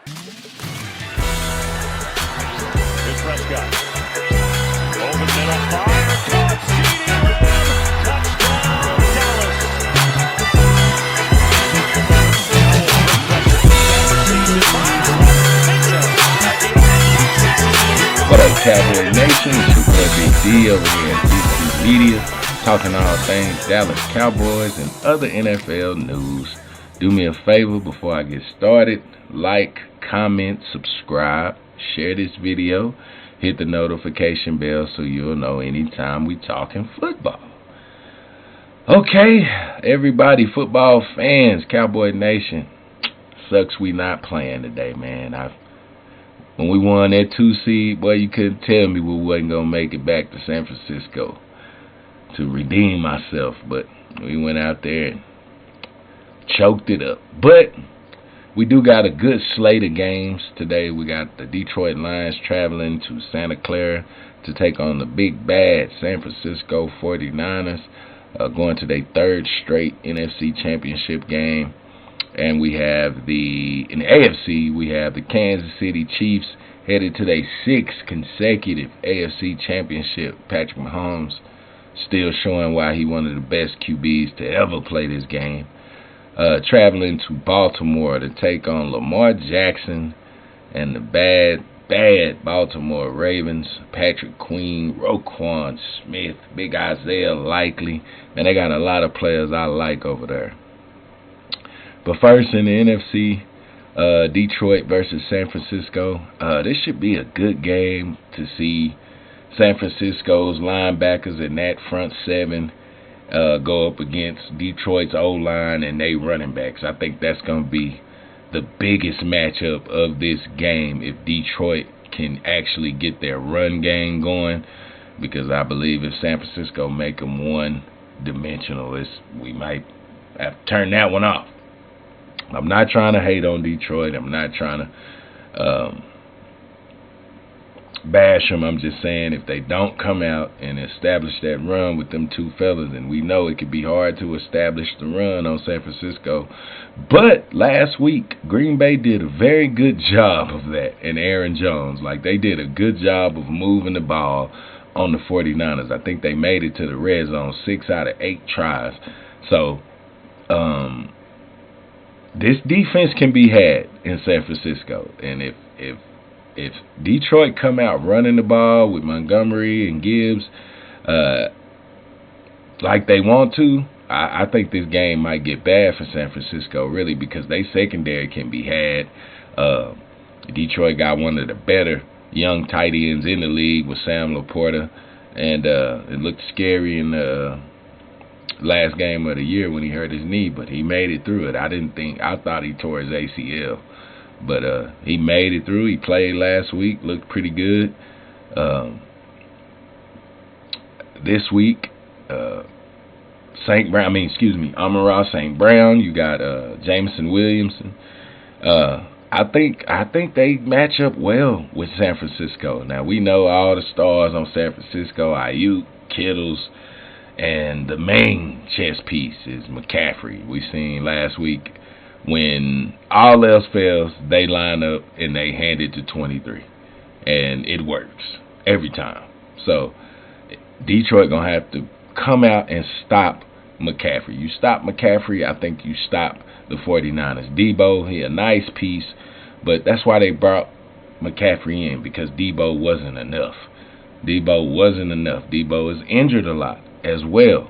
Here's Prescott. Over middle, fire, caught, CeeDee Lamb, touchdown, Dallas. What up, Cowboy Nation? It's your boy Big D over here at DC Media, talking all things Dallas Cowboys and other NFL news. Do me a favor before I get started. Like, comment, subscribe, share this video, hit the notification bell so you'll know anytime we talking football. Okay, everybody, football fans, Cowboy Nation. Sucks we not playing today, man. When we won that 2 seed, boy, you couldn't tell me we wasn't going to make it back to San Francisco to redeem myself. But we went out there and choked it up. But we do got a good slate of games today. We got the Detroit Lions traveling to Santa Clara to take on the big bad San Francisco 49ers, going to their third straight NFC Championship game. And we have in the AFC, we have the Kansas City Chiefs headed to their sixth consecutive AFC Championship. Patrick Mahomes still showing why he one of the best QBs to ever play this game. Traveling to Baltimore to take on Lamar Jackson and the bad Baltimore Ravens. Patrick Queen, Roquan Smith, Big Isaiah Likely. Man, they got a lot of players I like over there. But first in the NFC, Detroit versus San Francisco. This should be a good game to see San Francisco's linebackers and that front seven go up against Detroit's O-line and they running backs. I think that's going to be the biggest matchup of this game if Detroit can actually get their run game going, because I believe if San Francisco make them one-dimensional, we might have to turn that one off. I'm not trying to hate on Detroit. I'm not trying to bash them. I'm just saying if they don't come out and establish that run with them two fellas, and we know it could be hard to establish the run on San Francisco. But last week, Green Bay did a very good job of that, and Aaron Jones. Like, they did a good job of moving the ball on the 49ers. I think they made it to the red zone 6 out of 8 tries. So, this defense can be had in San Francisco, and if Detroit come out running the ball with Montgomery and Gibbs like they want to, I think this game might get bad for San Francisco, really, because they secondary can be had. Detroit got one of the better young tight ends in the league with Sam Laporta, and it looked scary in the last game of the year when he hurt his knee, but he made it through it. I thought he tore his ACL, but he made it through. He played last week, looked pretty good. This week, Amon-Ra St. Brown. You got Jameson Williamson. I think they match up well with San Francisco. Now, we know all the stars on San Francisco: Ayuk, Kittles. And the main chess piece is McCaffrey. We seen last week when all else fails, they line up and they hand it to 23. And it works every time. So Detroit going to have to come out and stop McCaffrey. You stop McCaffrey, I think you stop the 49ers. Debo, he a nice piece, but that's why they brought McCaffrey in, because Debo wasn't enough. Debo is injured a lot as well.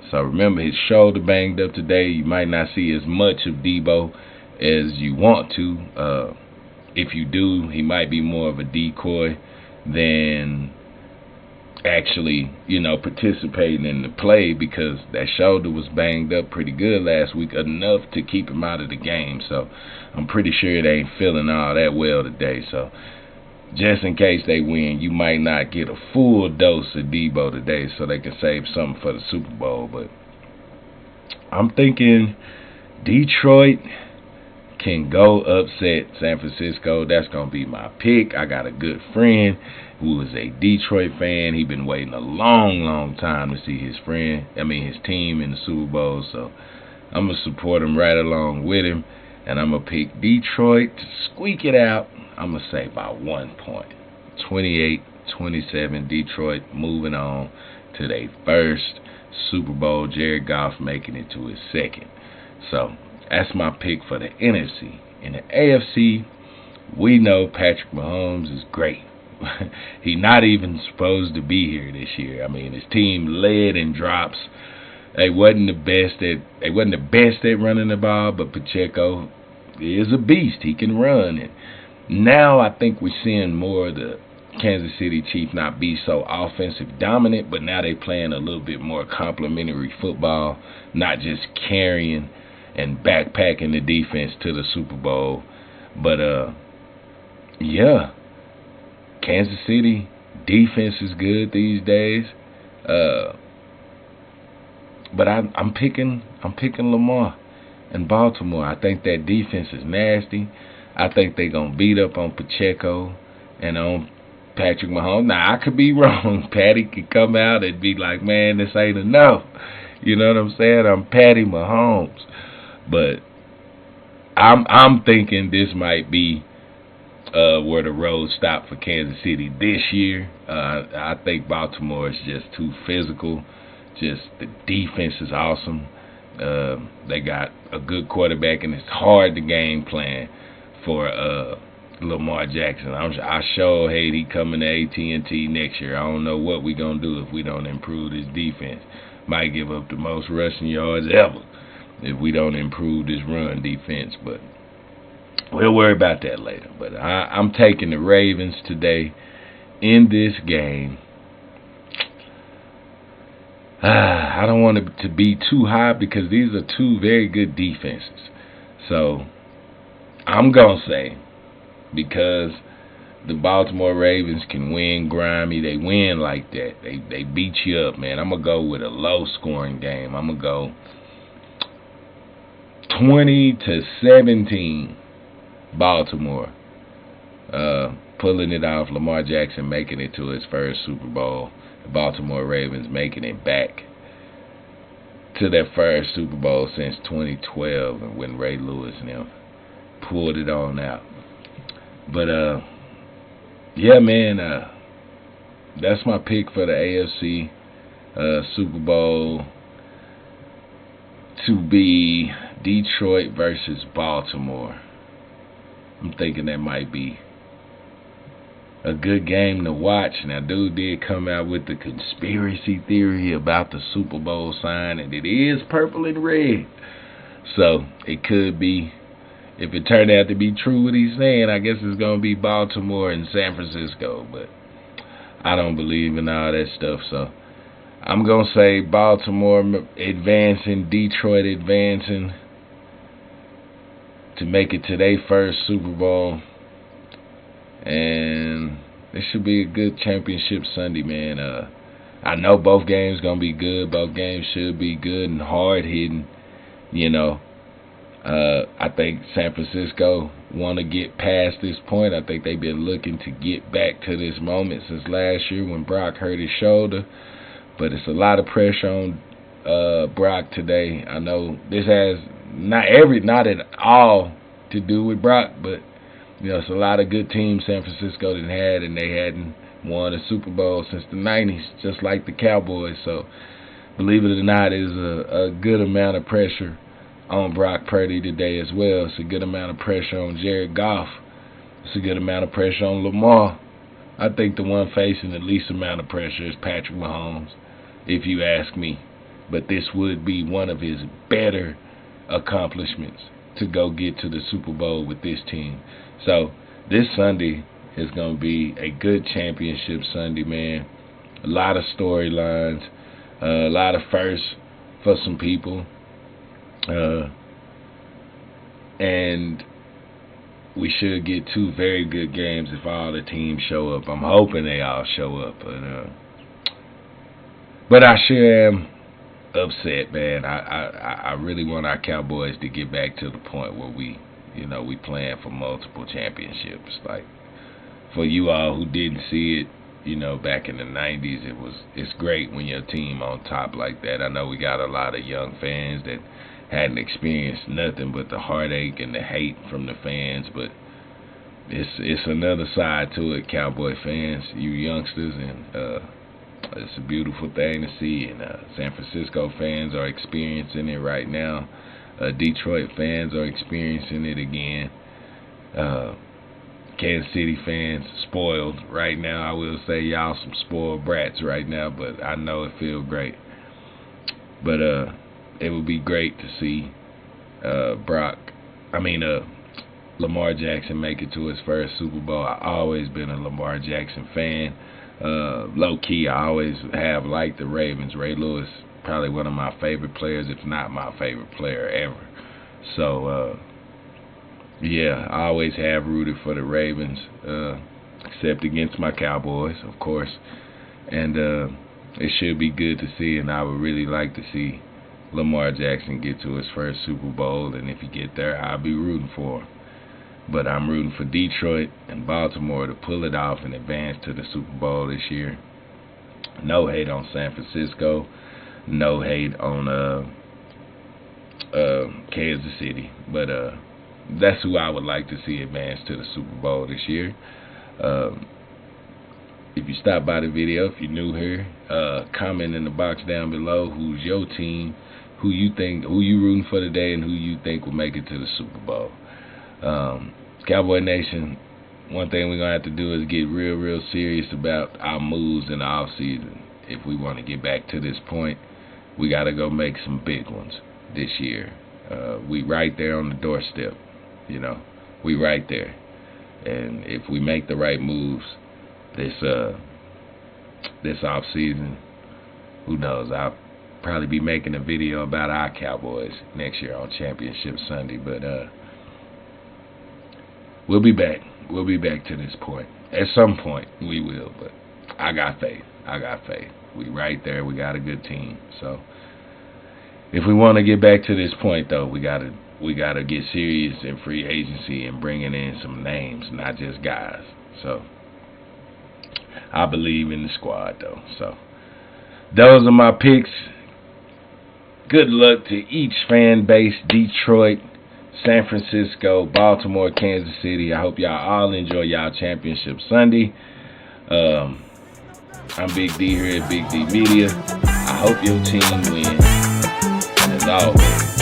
So remember, his shoulder banged up today. You might not see as much of Debo as you want to. If you do, he might be more of a decoy than actually, participating in the play, because that shoulder was banged up pretty good last week, enough to keep him out of the game. So I'm pretty sure they ain't feeling all that well today. So just in case they win, you might not get a full dose of Debo today, so they can save something for the Super Bowl. But I'm thinking Detroit can go upset San Francisco. That's going to be my pick. I got a good friend who is a Detroit fan. He's been waiting a long time to see his team in the Super Bowl. So I'm going to support him right along with him. and I'm going to pick Detroit to squeak it out. I'm going to say by 1 point. 28-27, Detroit moving on to their first Super Bowl. Jared Goff making it to his second. So that's my pick for the NFC. In the AFC, we know Patrick Mahomes is great. He's not even supposed to be here this year. I mean, his team led in drops. They wasn't the best at running the ball, but Pacheco is a beast. He can run. And now I think we're seeing more of the Kansas City Chiefs not be so offensive dominant, but now they playing a little bit more complimentary football, not just carrying and backpacking the defense to the Super Bowl. But yeah, Kansas City defense is good these days. But I'm picking Lamar and Baltimore. I think that defense is nasty. I think they're gonna beat up on Pacheco and on Patrick Mahomes. Now I could be wrong. Patty could come out and be like, "Man, this ain't enough." You know what I'm saying? I'm Patty Mahomes, but I'm thinking this might be where the road stopped for Kansas City this year. I think Baltimore is just too physical. Just the defense is awesome. They got a good quarterback, and it's hard to game plan for Lamar Jackson. I sure hate he coming to AT&T next year. I don't know what we gonna do if we don't improve this defense. Might give up the most rushing yards ever if we don't improve this run defense, but we'll worry about that later. But I'm taking the Ravens today in this game. I don't want it to be too high because these are two very good defenses. So I'm going to say, because the Baltimore Ravens can win grimy, they win like that. They beat you up, man. I'm going to go with a low-scoring game. I'm going to go 20-17 Baltimore. Pulling it off, Lamar Jackson making it to his first Super Bowl. The Baltimore Ravens making it back to their first Super Bowl since 2012, and when Ray Lewis and them pulled it on out. But yeah, man, that's my pick for the AFC Super Bowl to be Detroit versus Baltimore. I'm thinking that might be a good game to watch. Now, dude did come out with the conspiracy theory about the Super Bowl sign, and it is purple and red. So it could be, if it turned out to be true what he's saying, I guess it's going to be Baltimore and San Francisco. But I don't believe in all that stuff. So I'm going to say Baltimore advancing, Detroit advancing to make it to their first Super Bowl. And this should be a good championship Sunday, man. I know both games going to be good. Both games should be good and hard-hitting, you know. I think San Francisco want to get past this point. I think they've been looking to get back to this moment since last year when Brock hurt his shoulder. But it's a lot of pressure on Brock today. I know this has not at all to do with Brock, but you know, it's a lot of good teams San Francisco didn't had, and they hadn't won a Super Bowl since the 90s, just like the Cowboys. So, believe it or not, there's a good amount of pressure on Brock Purdy today as well. It's a good amount of pressure on Jared Goff. It's a good amount of pressure on Lamar. I think the one facing the least amount of pressure is Patrick Mahomes, if you ask me. But this would be one of his better accomplishments to go get to the Super Bowl with this team. So this Sunday is going to be a good championship Sunday, man. A lot of storylines, a lot of firsts for some people. And we should get two very good games if all the teams show up. I'm hoping they all show up. But I sure am upset, man. I really want our Cowboys to get back to the point where we playing for multiple championships. Like, for you all who didn't see it, back in the 90s, it's great when your team on top like that. I know we got a lot of young fans that hadn't experienced nothing but the heartache and the hate from the fans. But it's another side to it, Cowboy fans, you youngsters, and it's a beautiful thing to see. And San Francisco fans are experiencing it right now. Detroit fans are experiencing it again. Kansas City fans spoiled right now. I will say y'all some spoiled brats right now, but I know it feels great. But it would be great to see Lamar Jackson make it to his first Super Bowl. I've always been a Lamar Jackson fan. Low key, I always have liked the Ravens. Ray Lewis, probably one of my favorite players, if not my favorite player ever. So, yeah, I always have rooted for the Ravens, except against my Cowboys, of course. And it should be good to see, and I would really like to see Lamar Jackson get to his first Super Bowl. And if he get there, I'll be rooting for him. But I'm rooting for Detroit and Baltimore to pull it off and advance to the Super Bowl this year. No hate on San Francisco. No hate on Kansas City. But that's who I would like to see advance to the Super Bowl this year. If you stop by the video, if you're new here, comment in the box down below who's your team, who you rooting for today, and who you think will make it to the Super Bowl. Cowboy Nation, one thing we're going to have to do is get real serious about our moves in the off season. If we want to get back to this point, we got to go make some big ones this year. We right there on the doorstep, we right there. And if we make the right moves this off season, who knows, I'll probably be making a video about our Cowboys next year on Championship Sunday. But we'll be back. We'll be back to this point. At some point, we will. But I got faith. We right there. We got a good team. So if we want to get back to this point, though, we gotta get serious in free agency and bringing in some names, not just guys. So I believe in the squad, though. So those are my picks. Good luck to each fan base: Detroit, San Francisco, Baltimore, Kansas City. I hope y'all all enjoy y'all Championship Sunday. I'm Big D here at Big D Media. I hope your team wins. And as always,